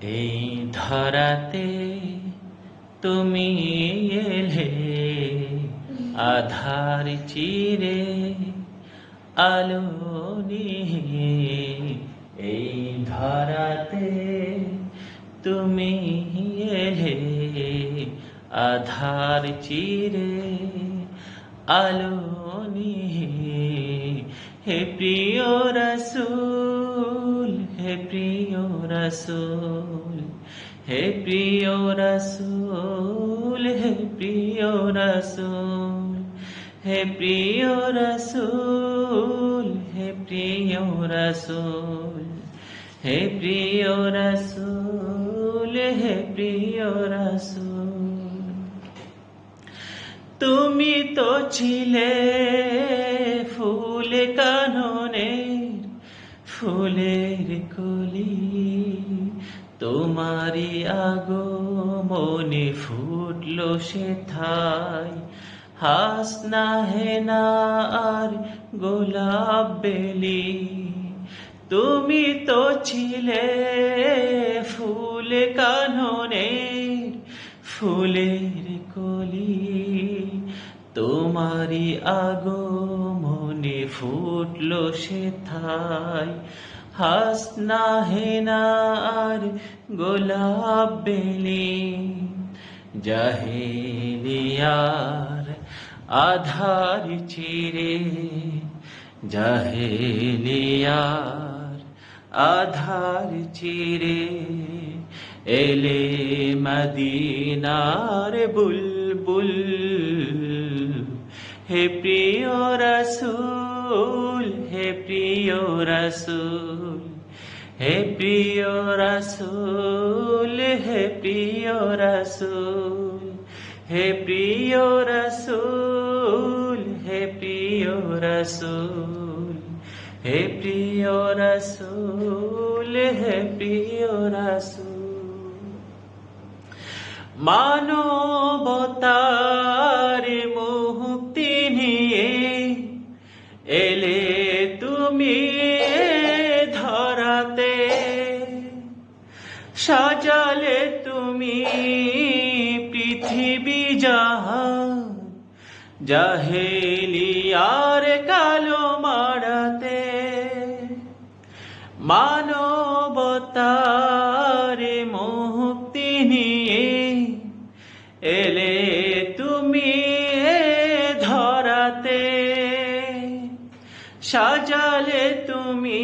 এই ধরাতে তুমি এলে আধার চিরে আলো নিয়ে। এই ধরাতে তুমি এলে আধার চিরে আলো নিয়ে। হে প্রিয় রসূল, হে প্রিয় রসূল, হে প্রিয় রসূল, হে প্রিয় রসূল, হে প্রিয় রসূল, হে প্রিয় রসূল, হে প্রিয় রসূল, হে প্রিয় রসূল। তুমি তো ছিলে ফুল কাননের ফুলের কলি, তোমারি আগমনে ফুটলো সেথায় হাসনা হেনা আর গোলাপ বেলি। তুমি তো ছিলে ফুল কাননের ফুলের কলি, তোমারি আগমনে ফুটলো সেথায় হাসনা হেনা আর গোলাপ বেলি। জাহেলিয়ার আধার চিরে, জাহেলিয়ার আধার চিরে এলে মদিনার বুলবুল। হে প্রিয় রসূল, হে প্রিয় রসূল, হে প্রিয় রসূল, হে প্রিয় রসূল, হে প্রিয় রসূল, হে প্রিয় রসূল, হে প্রিয় রসূল, হে প্রিয় রসূল। মানবতার মুক্তি নিয়ে এলে তুমি ধরাতে, সাজালে তুমি পৃথিবী জাহান জাহেলিয়ার কালো মারাতে। মানবতার মুক্তি নিয়ে এলে তুমি ধরাতে, সাজালে তুমি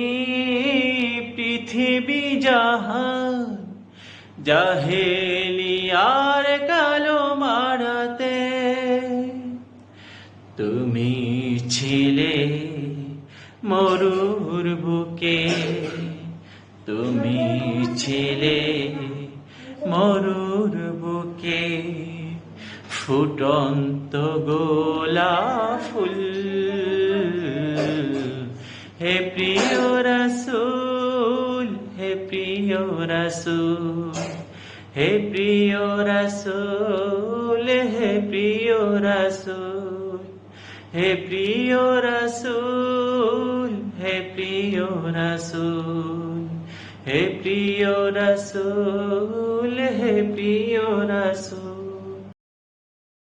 পৃথিবী জাহান জাহেলিয়ার কালো মারাতে। তুমি ছিলে মরুর বুকে, তুমি ছিলে মরুর বুকে ফুটন্ত গোলাপ ফুল। হে প্রিয় রসূল, হে প্রিয় রসূল, হে প্রিয় রসূল, হে প্রিয় রসূল, হে প্রিয় রসূল, হে প্রিয় রসূল, হে প্রিয় রসূল, হে প্রিয় রসূল।